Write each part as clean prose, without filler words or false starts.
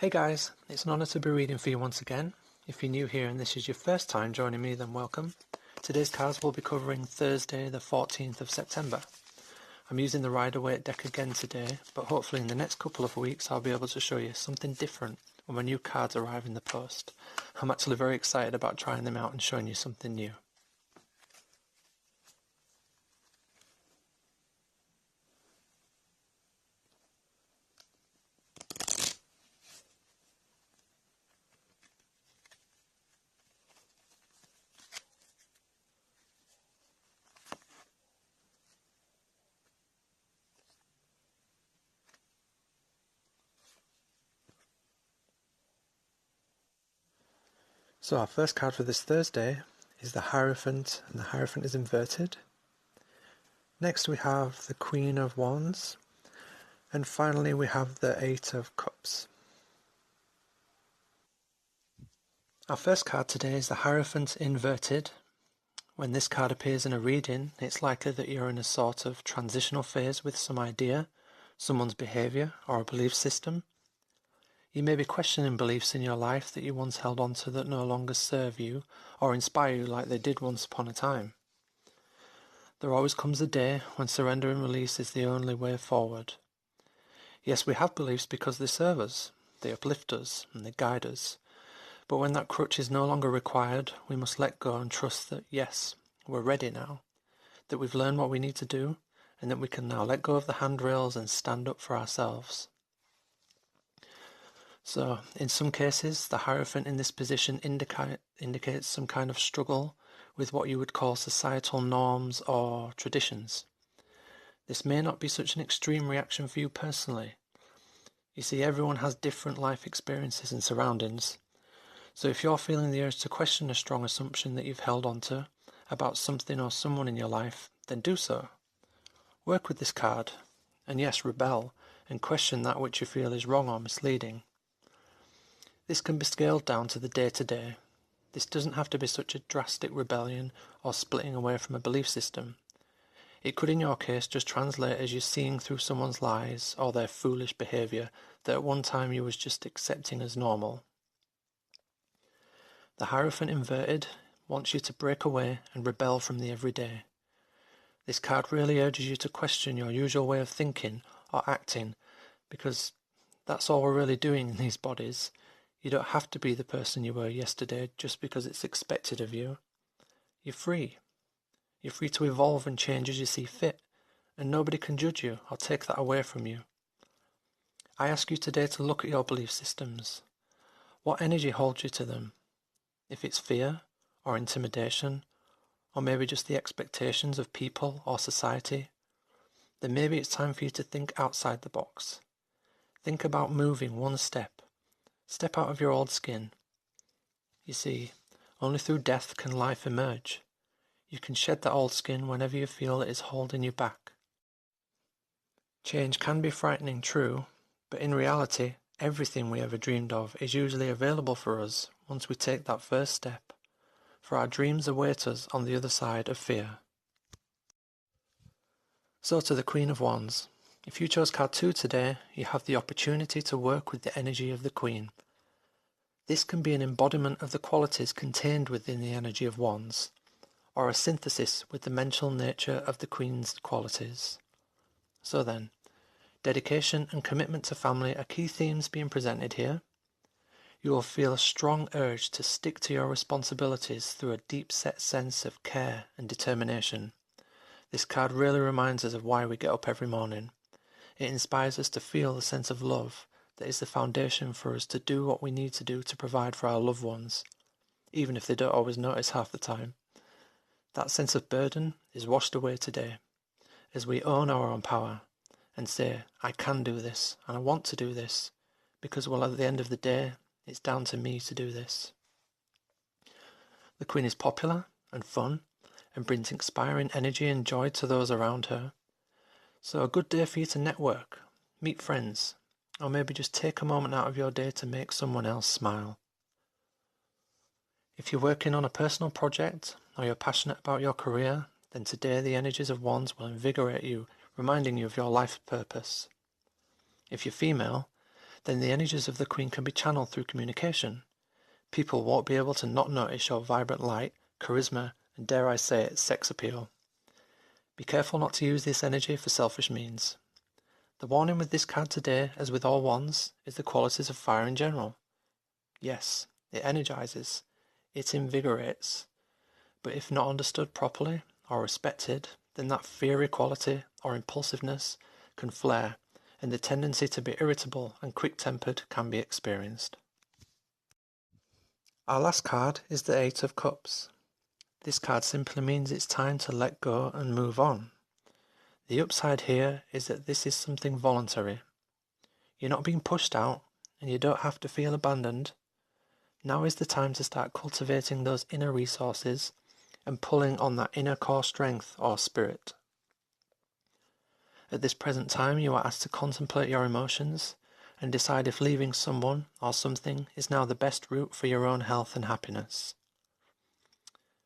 Hey guys, it's an honour to be reading for you once again. If you're new here and this is your first time joining me, then welcome. Today's cards will be covering Thursday the 14th of September. I'm using the Rider Waite deck again today, but hopefully in the next couple of weeks I'll be able to show you something different when my new cards arrive in the post. I'm actually very excited about trying them out and showing you something new. So our first card for this Thursday is the Hierophant, and the Hierophant is inverted. Next we have the Queen of Wands, and finally we have the Eight of Cups. Our first card today is the Hierophant inverted. When this card appears in a reading, it's likely that you're in a sort of transitional phase with some idea, someone's behaviour, or a belief system. You may be questioning beliefs in your life that you once held on to that no longer serve you or inspire you like they did once upon a time. There always comes a day when surrender and release is the only way forward. Yes, we have beliefs because they serve us, they uplift us, and they guide us. But when that crutch is no longer required, we must let go and trust that, yes, we're ready now, that we've learned what we need to do, and that we can now let go of the handrails and stand up for ourselves. So, in some cases, the Hierophant in this position indicates some kind of struggle with what you would call societal norms or traditions. This may not be such an extreme reaction for you personally. You see, everyone has different life experiences and surroundings. So if you're feeling the urge to question a strong assumption that you've held on to about something or someone in your life, then do so. Work with this card, and yes, rebel, and question that which you feel is wrong or misleading. This can be scaled down to the day-to-day. This doesn't have to be such a drastic rebellion or splitting away from a belief system. It could in your case just translate as you seeing through someone's lies or their foolish behaviour that at one time you was just accepting as normal. The Hierophant inverted wants you to break away and rebel from the everyday. This card really urges you to question your usual way of thinking or acting, because that's all we're really doing in these bodies. You don't have to be the person you were yesterday just because it's expected of you. You're free. You're free to evolve and change as you see fit, and nobody can judge you or take that away from you. I ask you today to look at your belief systems. What energy holds you to them? If it's fear or intimidation, or maybe just the expectations of people or society, then maybe it's time for you to think outside the box. Think about moving one step. Step out of your old skin. You see, only through death can life emerge. You can shed that old skin whenever you feel it is holding you back. Change can be frightening, true, but in reality, everything we ever dreamed of is usually available for us once we take that first step, for our dreams await us on the other side of fear. So to the Queen of Wands. If you chose card 2 today, you have the opportunity to work with the energy of the Queen. This can be an embodiment of the qualities contained within the energy of Wands, or a synthesis with the mental nature of the Queen's qualities. So then, dedication and commitment to family are key themes being presented here. You will feel a strong urge to stick to your responsibilities through a deep-set sense of care and determination. This card really reminds us of why we get up every morning. It inspires us to feel the sense of love that is the foundation for us to do what we need to do to provide for our loved ones, even if they don't always notice half the time. That sense of burden is washed away today, as we own our own power and say, I can do this, and I want to do this, because, well, at the end of the day, it's down to me to do this. The Queen is popular and fun, and brings inspiring energy and joy to those around her. So a good day for you to network, meet friends, or maybe just take a moment out of your day to make someone else smile. If you're working on a personal project, or you're passionate about your career, then today the energies of Wands will invigorate you, reminding you of your life purpose. If you're female, then the energies of the Queen can be channeled through communication. People won't be able to not notice your vibrant light, charisma, and dare I say it, sex appeal. Be careful not to use this energy for selfish means. The warning with this card today, as with all wands, is the qualities of fire in general. Yes, it energizes, it invigorates, but if not understood properly or respected, then that fiery quality or impulsiveness can flare, and the tendency to be irritable and quick-tempered can be experienced. Our last card is the Eight of Cups. This card simply means it's time to let go and move on. The upside here is that this is something voluntary. You're not being pushed out, and you don't have to feel abandoned. Now is the time to start cultivating those inner resources and pulling on that inner core strength or spirit. At this present time, you are asked to contemplate your emotions and decide if leaving someone or something is now the best route for your own health and happiness.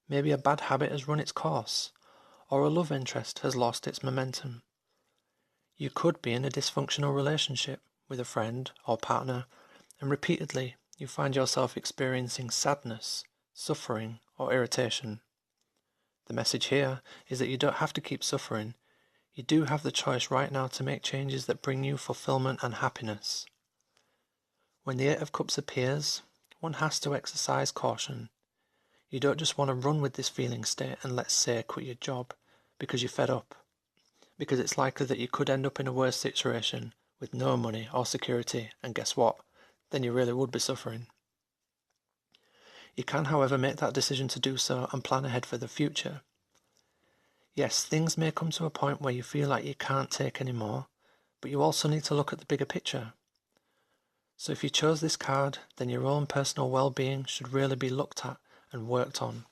Maybe a bad habit has run its course, or a love interest has lost its momentum. You could be in a dysfunctional relationship with a friend or partner, and repeatedly you find yourself experiencing sadness, suffering, or irritation. The message here is that you don't have to keep suffering. You do have the choice right now to make changes that bring you fulfillment and happiness. When the Eight of Cups appears, one has to exercise caution. You don't just want to run with this feeling state and, let's say, quit your job because you're fed up, because it's likely that you could end up in a worse situation with no money or security, and guess what? Then you really would be suffering. You can, however, make that decision to do so and plan ahead for the future. Yes, things may come to a point where you feel like you can't take any more, but you also need to look at the bigger picture. So if you chose this card, then your own personal well-being should really be looked at and worked on.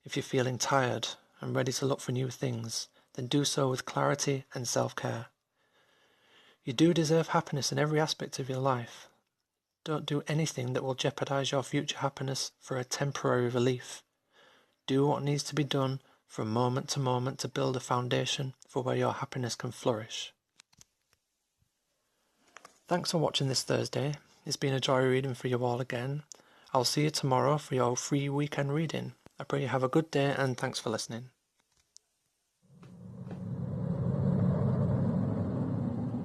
If you're feeling tired and ready to look for new things, then do so with clarity and self-care. You do deserve happiness in every aspect of your life. Don't do anything that will jeopardize your future happiness for a temporary relief. Do what needs to be done from moment to moment to build a foundation for where your happiness can flourish. Thanks for watching this Thursday. It's been a joy reading for you all again. I'll see you tomorrow for your free weekend reading. I pray you have a good day and thanks for listening.